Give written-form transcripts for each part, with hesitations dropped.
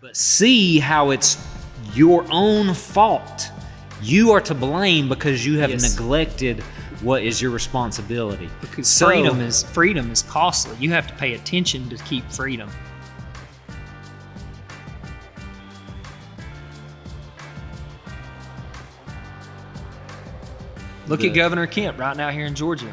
But see how it's your own fault. You are to blame because you have neglected what is your responsibility. Because freedom is costly. You have to pay attention to keep freedom. Look at Governor Kemp right now here in Georgia.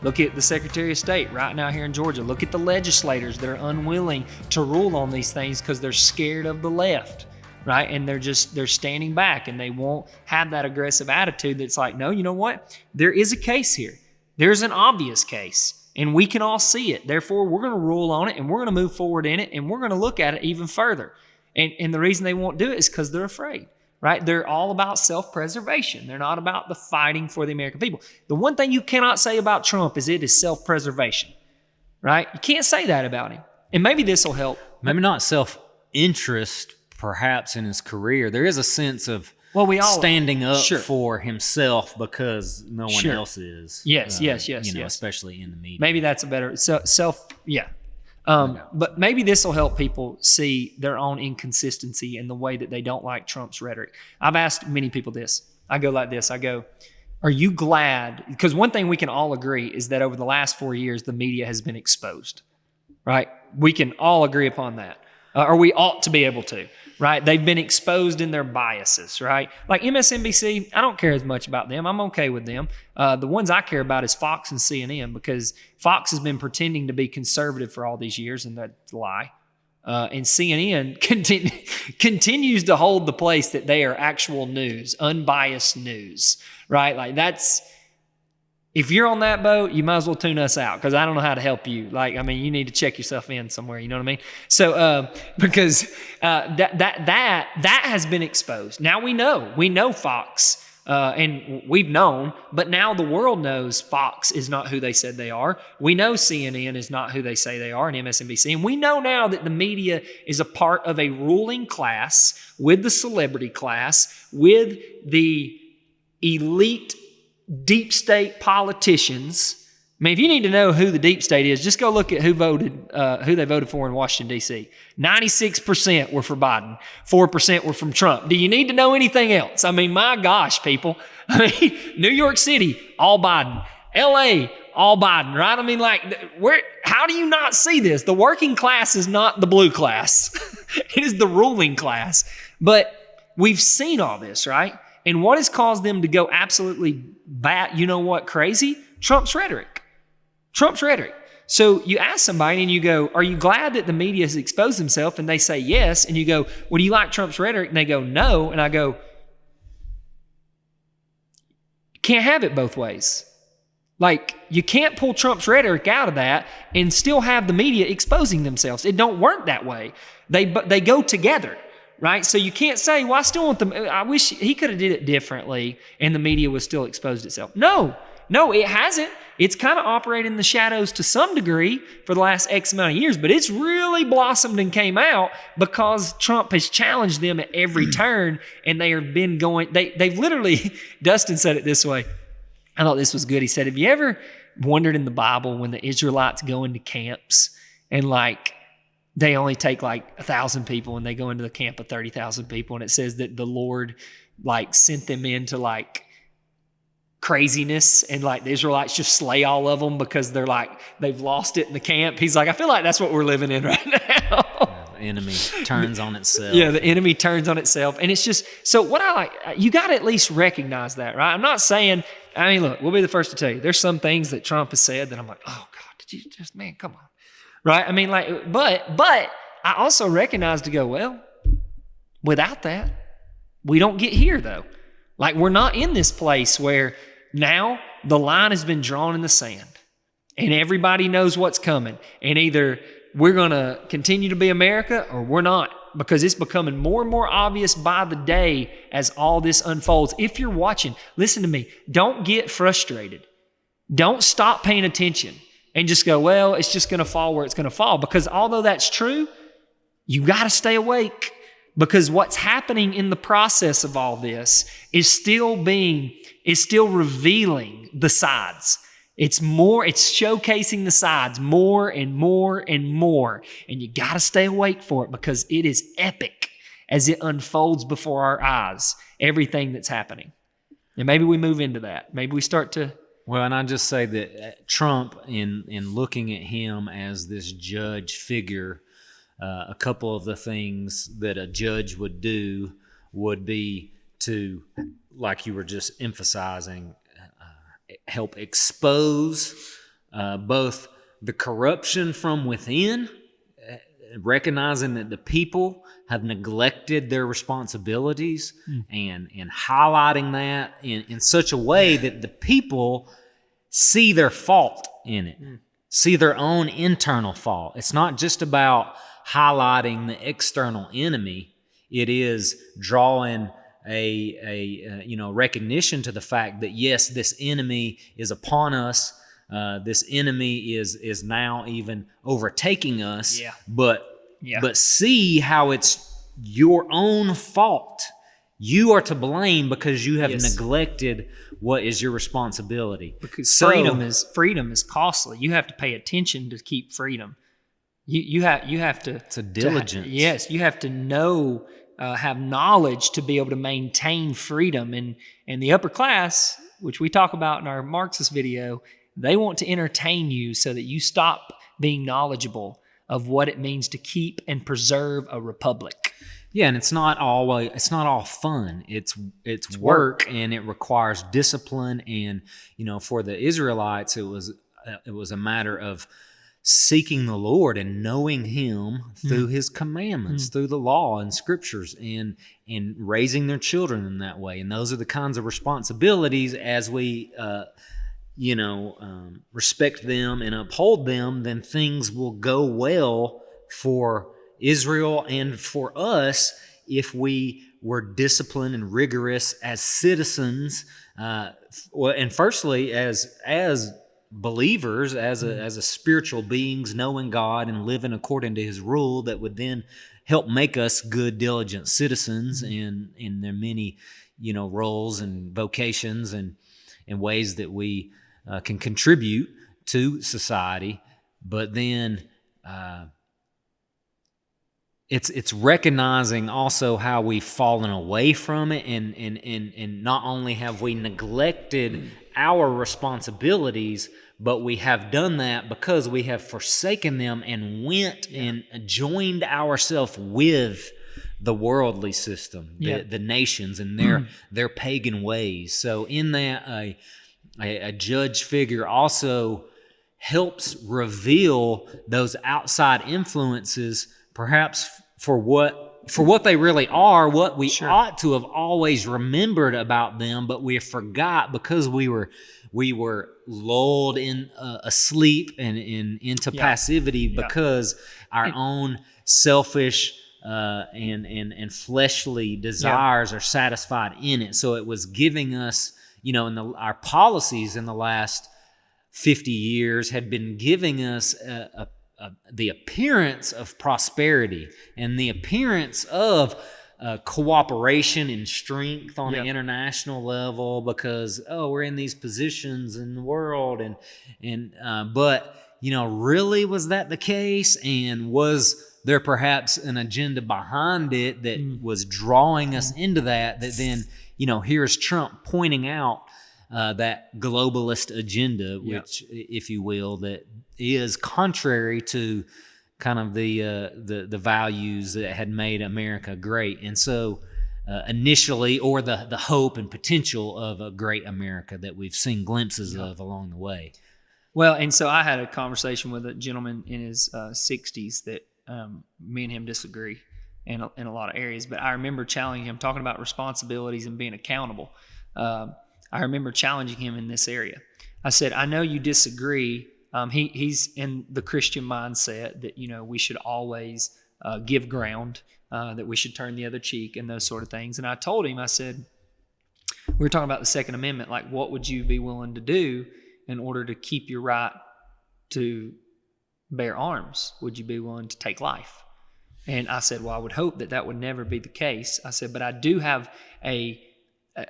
Look at the Secretary of State right now here in Georgia. Look at the legislators that are unwilling to rule on these things because they're scared of the left, right? And they're standing back and they won't have that aggressive attitude that's like, no, you know what? There is a case here. There's an obvious case and we can all see it. Therefore, we're going to rule on it and we're going to move forward in it and we're going to look at it even further. And the reason they won't do it is because they're afraid. Right? They're all about self-preservation. They're not about the fighting for the American people. The one thing you cannot say about Trump is it is self-preservation. Right? You can't say that about him. And maybe this will help. Maybe not self-interest, perhaps, in his career. There is a sense of standing up for himself because no one else is. Yes. Especially in the media. Maybe that's a better but maybe this will help people see their own inconsistency in the way that they don't like Trump's rhetoric. I've asked many people this. I go like this. I go, are you glad? Because one thing we can all agree is that over the last 4 years, the media has been exposed, right? We can all agree upon that. Or we ought to be able to, right? They've been exposed in their biases, right? Like MSNBC, I don't care as much about them. I'm okay with them. The ones I care about is Fox and CNN because Fox has been pretending to be conservative for all these years, and that's a lie. And CNN continues to hold the place that they are actual news, unbiased news, right? Like that's... If you're on that boat, you might as well tune us out because I don't know how to help you. You need to check yourself in somewhere. You know what I mean? So, because that has been exposed. Now we know Fox, and we've known, but now the world knows Fox is not who they said they are. We know CNN is not who they say they are, and MSNBC, and we know now that the media is a part of a ruling class with the celebrity class, with the elite deep state politicians. I mean, if you need to know who the deep state is, just go look at who they voted for in Washington, D.C. 96% were for Biden. 4% were from Trump. Do you need to know anything else? I mean, my gosh, people. I mean, New York City, all Biden. L.A., all Biden, right? I mean, how do you not see this? The working class is not the blue class. It is the ruling class. But we've seen all this, right? And what has caused them to go absolutely crazy? Trump's rhetoric. So you ask somebody and you go, are you glad that the media has exposed themselves? And they say yes. And you go, well, do you like Trump's rhetoric? And they go, no. And I go, you can't have it both ways. Like, you can't pull Trump's rhetoric out of that and still have the media exposing themselves. It don't work that way. They go together. Right? So you can't say, well, I still want them. I wish he could have did it differently and the media was still exposed itself. No, it hasn't. It's kind of operated in the shadows to some degree for the last X amount of years, but it's really blossomed and came out because Trump has challenged them at every turn and they have been going, they've literally, Dustin said it this way. I thought this was good. He said, have you ever wondered in the Bible when the Israelites go into camps and they only take 1,000 people and they go into the camp of 30,000 people. And it says that the Lord sent them into craziness and the Israelites just slay all of them because they've lost it in the camp. He's like, I feel like that's what we're living in right now. The enemy turns on itself. Yeah, the enemy turns on itself. And it's just, so what you got to at least recognize that, right? I'm not saying, look, we'll be the first to tell you, there's some things that Trump has said that I'm like, oh God, did you just, man, come on. Right? But I also recognize to go, well, without that, we don't get here though. We're not in this place where now the line has been drawn in the sand and everybody knows what's coming. And either we're going to continue to be America or we're not, because it's becoming more and more obvious by the day as all this unfolds. If you're watching, listen to me, don't get frustrated. Don't stop paying attention. And just go, well, it's just going to fall where it's going to fall. Because although that's true, you got to stay awake. Because what's happening in the process of all this is still revealing the sides. It's showcasing the sides more and more and more. And you got to stay awake for it because it is epic. as it unfolds before our eyes, everything that's happening. And maybe we move into that. Maybe we start to... Well, and I just say that Trump, in looking at him as this judge figure, a couple of the things that a judge would do would be to, like you were just emphasizing, help expose both the corruption from within, recognizing that the people have neglected their responsibilities, and highlighting that in such a way that the people see their fault in it, see their own internal fault. It's not just about highlighting the external enemy. It is drawing a recognition to the fact that, yes, this enemy is upon us. This enemy is now even overtaking us. But see how it's your own fault. You are to blame because you have neglected what is your responsibility. Because freedom is costly. You have to pay attention to keep freedom. You have to. It's a diligence. Yes, you have to know, have knowledge to be able to maintain freedom. And the upper class, which we talk about in our Marxist video, they want to entertain you so that you stop being knowledgeable of what it means to keep and preserve a republic. Yeah, and it's not all fun. It's work, and it requires discipline. And for the Israelites, it was a matter of seeking the Lord and knowing Him through His commandments, through the law and scriptures, and raising their children in that way. And those are the kinds of responsibilities as we respect them and uphold them, then things will go well for Israel and for us if we were disciplined and rigorous as citizens, and firstly as believers, as a spiritual beings, knowing God and living according to His rule, that would then help make us good, diligent citizens in their many roles and vocations and ways that we can contribute to society. But then it's recognizing also how we've fallen away from it, and not only have we neglected our responsibilities, but we have done that because we have forsaken them and went and joined ourselves with the worldly system, the nations and their pagan ways. So in that, a judge figure also helps reveal those outside influences, perhaps for what they really are, what we ought to have always remembered about them, but we forgot because we were lulled in asleep and into passivity because our own selfish and fleshly desires are satisfied in it. So it was giving us, our policies in the last 50 years had been giving us the appearance of prosperity and the appearance of cooperation and strength on an international level, because we're in these positions in the world, but really, was that the case? And was there perhaps an agenda behind it that was drawing us into that then here's Trump pointing out that globalist agenda, which, if you will, that is contrary to kind of the values that had made America great. And so initially, or the hope and potential of a great America that we've seen glimpses of along the way. Well, and so I had a conversation with a gentleman in his 60s that me and him disagree in a lot of areas, but I remember challenging him, talking about responsibilities and being accountable. I remember challenging him in this area. I said, I know you disagree. He's in the Christian mindset that, we should always give ground, that we should turn the other cheek and those sort of things. And I told him, I said, we were talking about the Second Amendment, like what would you be willing to do in order to keep your right to bear arms? Would you be willing to take life? And I said, well, I would hope that would never be the case. I said, but I do have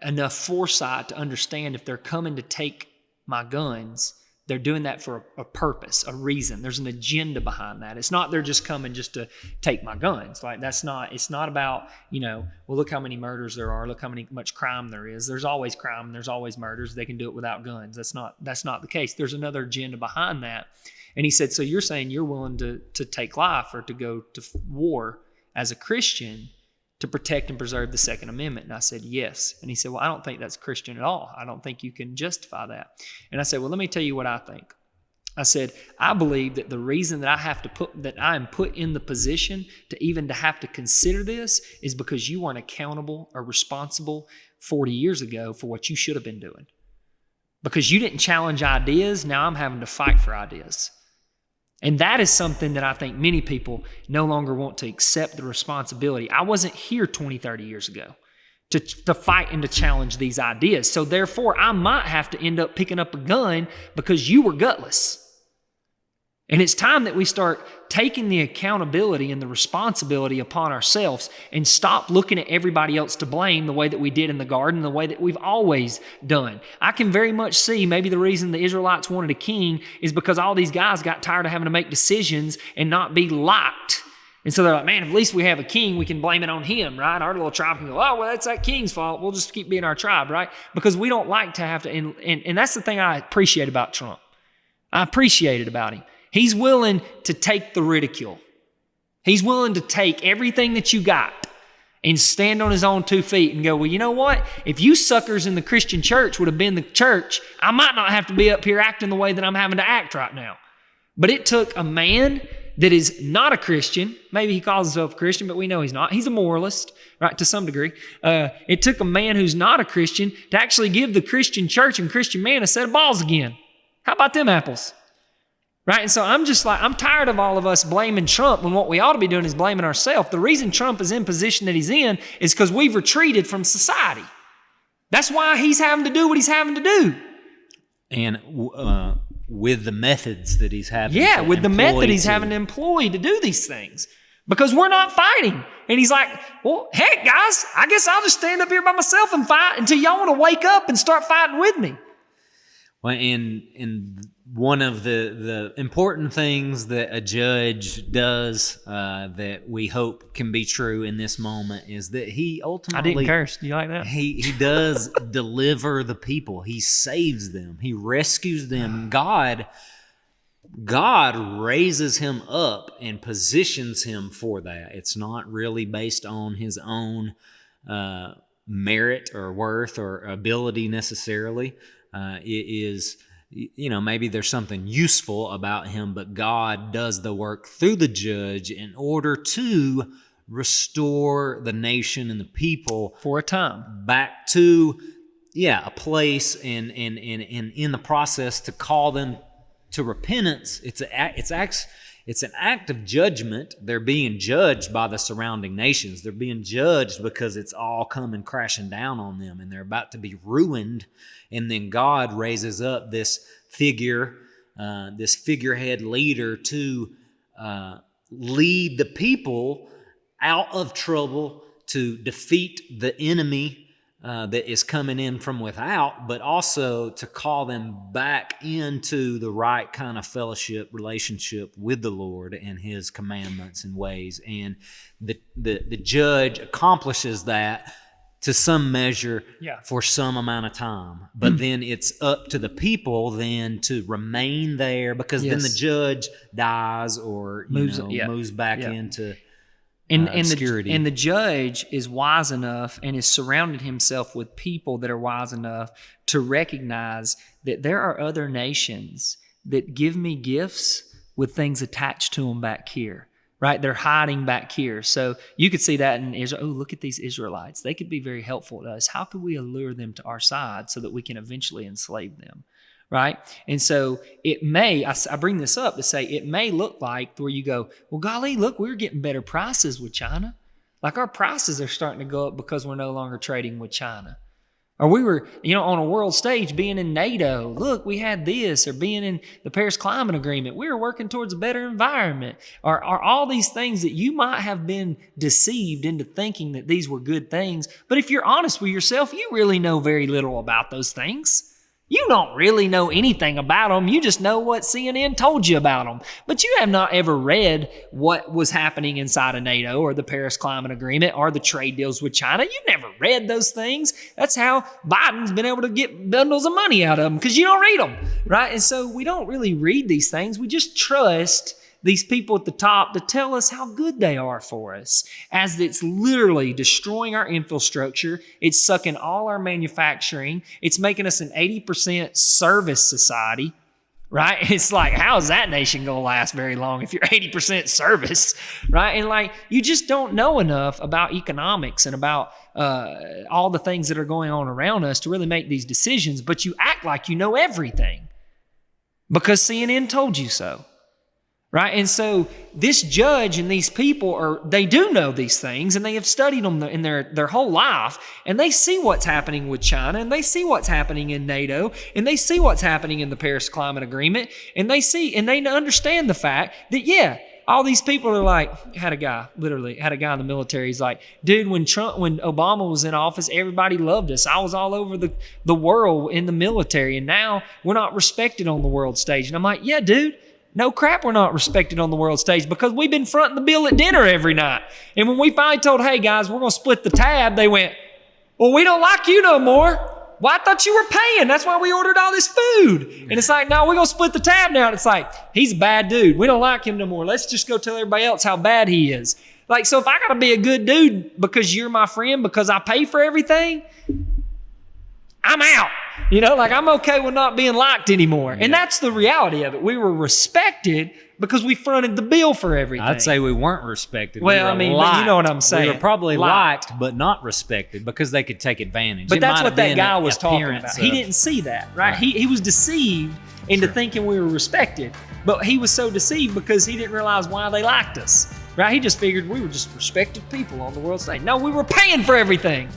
enough foresight to understand if they're coming to take my guns, They're doing that for a purpose, a reason. There's an agenda behind that. It's not they're just coming just to take my guns. Like it's not about, well, look how many murders there are. Look how much crime there is. There's always crime and there's always murders. They can do it without guns. That's not the case. There's another agenda behind that. And he said, so you're saying you're willing to take life or to go to war as a Christian to protect and preserve the Second Amendment? And I said, yes. And he said, well, I don't think that's Christian at all. I don't think you can justify that. And I said, well, let me tell you what I think. I said, I believe that the reason that I am put in the position to have to consider this is because you weren't accountable or responsible 40 years ago for what you should have been doing. Because you didn't challenge ideas, now I'm having to fight for ideas. And that is something that I think many people no longer want to accept the responsibility. I wasn't here 20, 30 years ago to fight and to challenge these ideas. So therefore, I might have to end up picking up a gun because you were gutless. And it's time that we start taking the accountability and the responsibility upon ourselves and stop looking at everybody else to blame the way that we did in the garden, the way that we've always done. I can very much see maybe the reason the Israelites wanted a king is because all these guys got tired of having to make decisions and not be liked. And so they're like, man, if at least we have a king, we can blame it on him, right? Our little tribe can go, oh, well, that's that king's fault. We'll just keep being our tribe, right? Because we don't like to have to, and that's the thing I appreciate about Trump. I appreciate it about him. He's willing to take the ridicule. He's willing to take everything that you got and stand on his own 2 feet and go, well, you know what? If you suckers in the Christian church would have been the church, I might not have to be up here acting the way that I'm having to act right now. But it took a man that is not a Christian. Maybe he calls himself a Christian, but we know he's not. He's a moralist, right, to some degree. It took a man who's not a Christian to actually give the Christian church and Christian man a set of balls again. How about them apples? Right? And so I'm tired of all of us blaming Trump when what we ought to be doing is blaming ourselves. The reason Trump is in position that he's in is because we've retreated from society. That's why he's having to do what he's having to do. And with the methods that he's having having to employ to do these things. Because we're not fighting. And he's like, well, heck, guys, I guess I'll just stand up here by myself and fight until y'all want to wake up and start fighting with me. Well, and one of the important things that a judge does that we hope can be true in this moment is that he ultimately... I didn't curse. Do you like that? He does deliver the people. He saves them. He rescues them. God raises him up and positions him for that. It's not really based on his own merit or worth or ability necessarily. It is, maybe there's something useful about him, but God does the work through the judge in order to restore the nation and the people for a time back to, a place and in the process to call them to repentance. It's an act of judgment. They're being judged by the surrounding nations. They're being judged because it's all coming crashing down on them and they're about to be ruined. And then God raises up this figurehead leader to lead the people out of trouble, to defeat the enemy that is coming in from without, but also to call them back into the right kind of fellowship relationship with the Lord and His commandments and ways. And the judge accomplishes that to some measure for some amount of time. But then it's up to the people then to remain there, because then the judge dies or moves back into obscurity. And the judge is wise enough and is surrounded himself with people that are wise enough to recognize that there are other nations that give me gifts with things attached to them back here. Right? They're hiding back here. So you could see that in Israel. Oh, look at these Israelites. They could be very helpful to us. How could we allure them to our side so that we can eventually enslave them? Right? And so it may, I bring this up to say, it may look like where you go, well, golly, look, we're getting better prices with China. Like our prices are starting to go up because we're no longer trading with China. Or we were, on a world stage being in NATO. Look, we had this. Or being in the Paris Climate Agreement. We were working towards a better environment. Or all these things that you might have been deceived into thinking that these were good things. But if you're honest with yourself, you really know very little about those things. You don't really know anything about them. You just know what CNN told you about them. But you have not ever read what was happening inside of NATO or the Paris Climate Agreement or the trade deals with China. You've never read those things. That's how Biden's been able to get bundles of money out of them, because you don't read them, right? And so we don't really read these things. We just trust these people at the top to tell us how good they are for us, as it's literally destroying our infrastructure. It's sucking all our manufacturing. It's making us an 80% service society, right? It's like, how is that nation going to last very long if you're 80% service, right? And like, you just don't know enough about economics and about all the things that are going on around us to really make these decisions, but you act like you know everything because CNN told you so. Right? And so this judge and these people they do know these things, and they have studied them in their whole life, and they see what's happening with China, and they see what's happening in NATO, and they see what's happening in the Paris Climate Agreement, and they understand the fact that, yeah, all these people are like, had a guy in the military. He's like, dude, when Obama was in office, everybody loved us. I was all over the world in the military, and now we're not respected on the world stage. And I'm like, yeah, dude. No crap, we're not respected on the world stage because we've been fronting the bill at dinner every night. And when we finally told, hey, guys, we're going to split the tab, they went, well, we don't like you no more. Well, I thought you were paying. That's why we ordered all this food. And it's like, no, we're going to split the tab now. And it's like, he's a bad dude. We don't like him no more. Let's just go tell everybody else how bad he is. Like, so if I got to be a good dude because you're my friend, because I pay for everything, I'm out. You know, like, I'm okay with not being liked anymore. Yeah. And that's the reality of it. We were respected because we fronted the bill for everything. I'd say we weren't respected. Well, I mean, but you know what I'm saying. We were probably liked, but not respected because they could take advantage. But that's what that guy was talking about. He didn't see that, right? He was deceived into thinking we were respected, but he was so deceived because he didn't realize why they liked us, right? He just figured we were just respected people on the world stage. No, we were paying for everything.